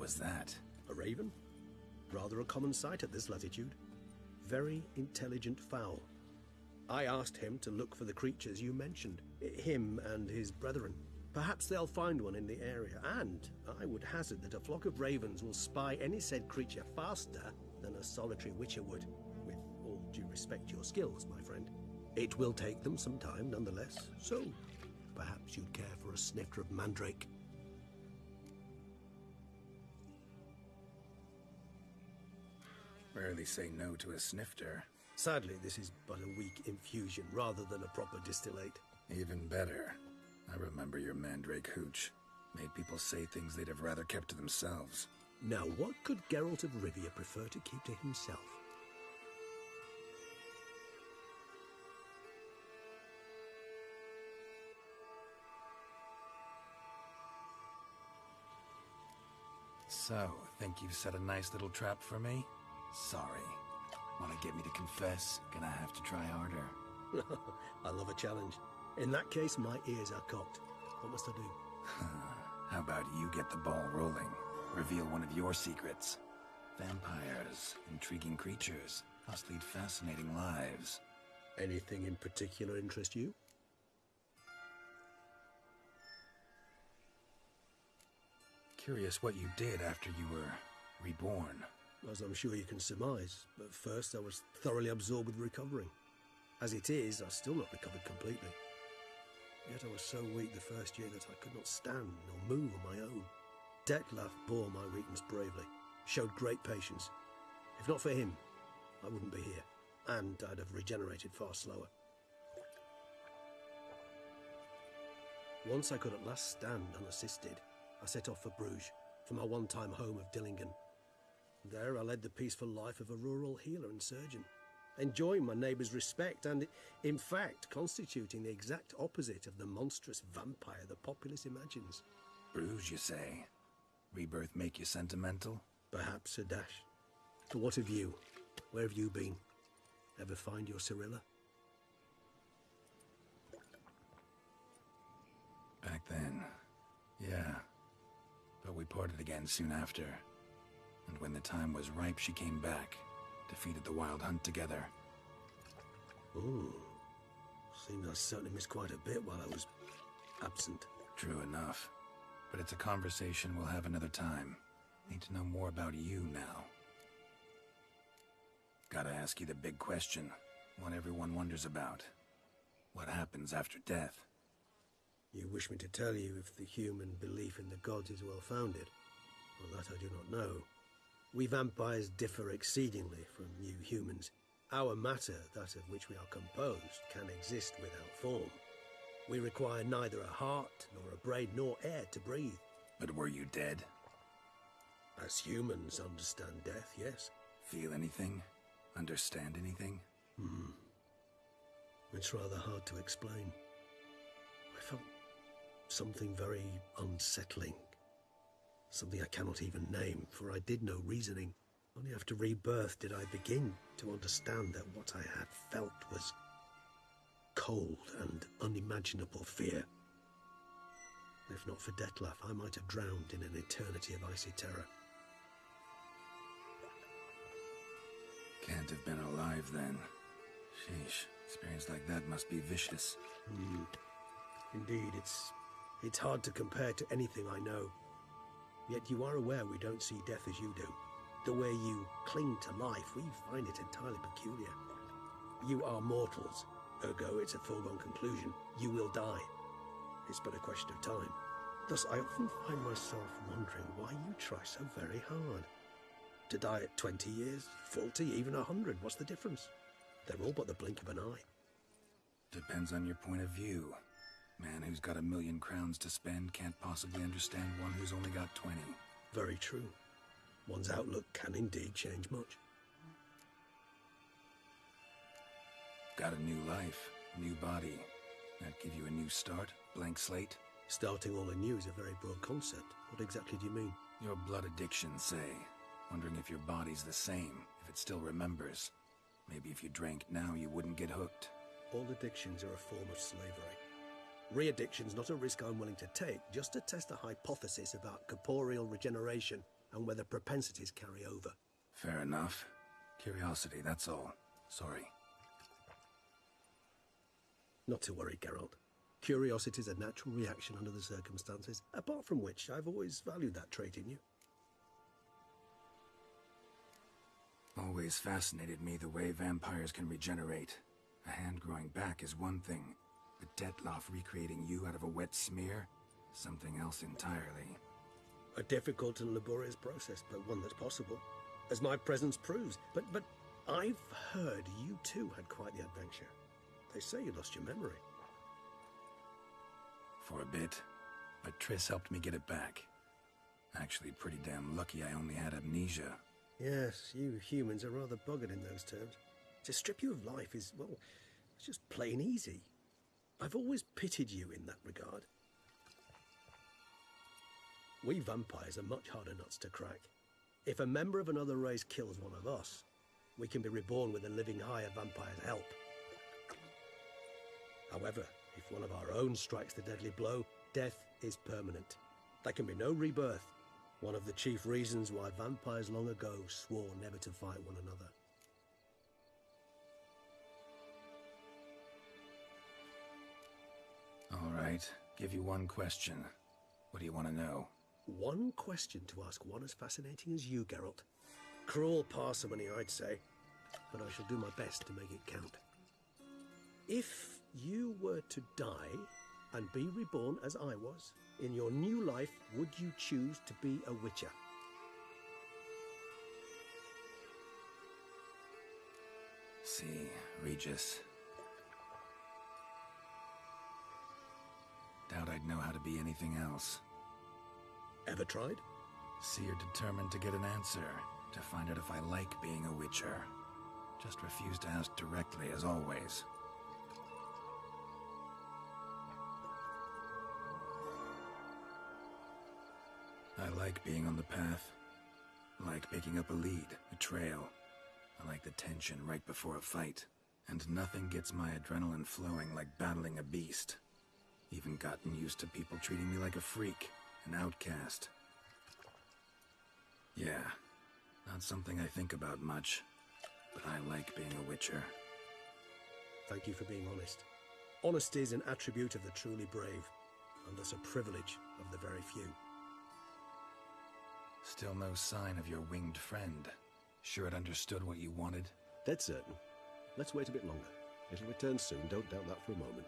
was that? A raven? Rather a common sight at this latitude. Very intelligent fowl. I asked him to look for the creatures you mentioned, him and his brethren. Perhaps they'll find one in the area, and I would hazard that a flock of ravens will spy any said creature faster than a solitary witcher would, with all due respect to your skills, my friend. It will take them some time, nonetheless, so perhaps you'd care for a snifter of mandrake. Rarely say no to a snifter. Sadly, this is but a weak infusion rather than a proper distillate. Even better. I remember your mandrake hooch. Made people say things they'd have rather kept to themselves. Now, what could Geralt of Rivia prefer to keep to himself? So, think you've set a nice little trap for me? Sorry. Want to get me to confess? Gonna have to try harder. I love a challenge. In that case, my ears are cocked. What must I do? How about you get the ball rolling? Reveal one of your secrets. Vampires, intriguing creatures, must lead fascinating lives. Anything in particular interest you? Curious what you did after you were reborn. As I'm sure you can surmise, but first I was thoroughly absorbed with recovering. As it is, I've still not recovered completely. Yet I was so weak the first year that I could not stand or move on my own. Detlef bore my weakness bravely, showed great patience. If not for him, I wouldn't be here, and I'd have regenerated far slower. Once I could at last stand unassisted, I set off for Bruges, for my one-time home of Dillingen. There I led the peaceful life of a rural healer and surgeon, enjoying my neighbours' respect and, in fact, constituting the exact opposite of the monstrous vampire the populace imagines. Bruges, you say? Rebirth make you sentimental? Perhaps a dash. But what of you? Where have you been? Ever find your Cyrilla? Back then, yeah. But we parted again soon after. And when the time was ripe, she came back. Defeated the Wild Hunt together. Ooh. Seems I certainly missed quite a bit while I was absent. True enough. But it's a conversation we'll have another time. Need to know more about you now. Gotta ask you the big question. One everyone wonders about. What happens after death? You wish me to tell you if the human belief in the gods is well founded? Well, that I do not know. We vampires differ exceedingly from you humans. Our matter, that of which we are composed, can exist without form. We require neither a heart, nor a brain, nor air to breathe. But were you dead? As humans understand death, yes. Feel anything? Understand anything? It's rather hard to explain. I felt something very unsettling. Something I cannot even name, for I did no reasoning. Only after rebirth did I begin to understand that what I had felt was cold and unimaginable fear. If not for Detlef, I might have drowned in an eternity of icy terror. Can't have been alive then. Sheesh, experience like that must be vicious. Indeed, it's hard to compare to anything I know. Yet you are aware we don't see death as you do. The way you cling to life, we find it entirely peculiar. You are mortals, ergo it's a foregone conclusion. You will die. It's but a question of time. Thus, I often find myself wondering why you try so very hard. To die at 20 years, 40, even 100, what's the difference? They're all but the blink of an eye. Depends on your point of view. Man who's got 1,000,000 crowns to spend can't possibly understand one who's only got 20. Very true. One's outlook can indeed change much. Got a new life, new body. That give you a new start, blank slate? Starting all anew is a very broad concept. What exactly do you mean? Your blood addiction, say. Wondering if your body's the same, if it still remembers. Maybe if you drank now, you wouldn't get hooked. All addictions are a form of slavery. Re-addiction's not a risk I'm willing to take, just to test a hypothesis about corporeal regeneration. and whether propensities carry over. Fair enough. Curiosity, that's all. Sorry. Not to worry, Geralt. Curiosity is a natural reaction under the circumstances, apart from which I've always valued that trait in you. Always fascinated me the way vampires can regenerate. A hand growing back is one thing, but Detloff recreating you out of a wet smear? Something else entirely. A difficult and laborious process, but one that's possible, as my presence proves. But I've heard you too had quite the adventure. They say you lost your memory. For a bit, but Triss helped me get it back. Actually, pretty damn lucky I only had amnesia. Yes, you humans are rather buggered in those terms. To strip you of life is, well, it's just plain easy. I've always pitied you in that regard. We vampires are much harder nuts to crack. If a member of another race kills one of us, we can be reborn with a living higher vampire's help. However, if one of our own strikes the deadly blow, death is permanent. There can be no rebirth. One of the chief reasons why vampires long ago swore never to fight one another. All right, give you one question. What do you want to know? One question to ask one as fascinating as you, Geralt. Cruel parsimony, I'd say, but I shall do my best to make it count. If you were to die and be reborn as I was, in your new life, would you choose to be a witcher? See, Regis. Doubt I'd know how to be anything else. Ever tried? See, you're determined to get an answer, to find out if I like being a witcher. Just refuse to ask directly, as always. I like being on the path. I like picking up a lead, a trail. I like the tension right before a fight. And nothing gets my adrenaline flowing like battling a beast. Even gotten used to people treating me like a freak, an outcast. Yeah, not something I think about much, but I like being a witcher. Thank you for being honest. Honesty is an attribute of the truly brave, and thus a privilege of the very few. Still no sign of your winged friend. Sure it understood what you wanted? Dead certain. Let's wait a bit longer. It'll return soon, don't doubt that for a moment.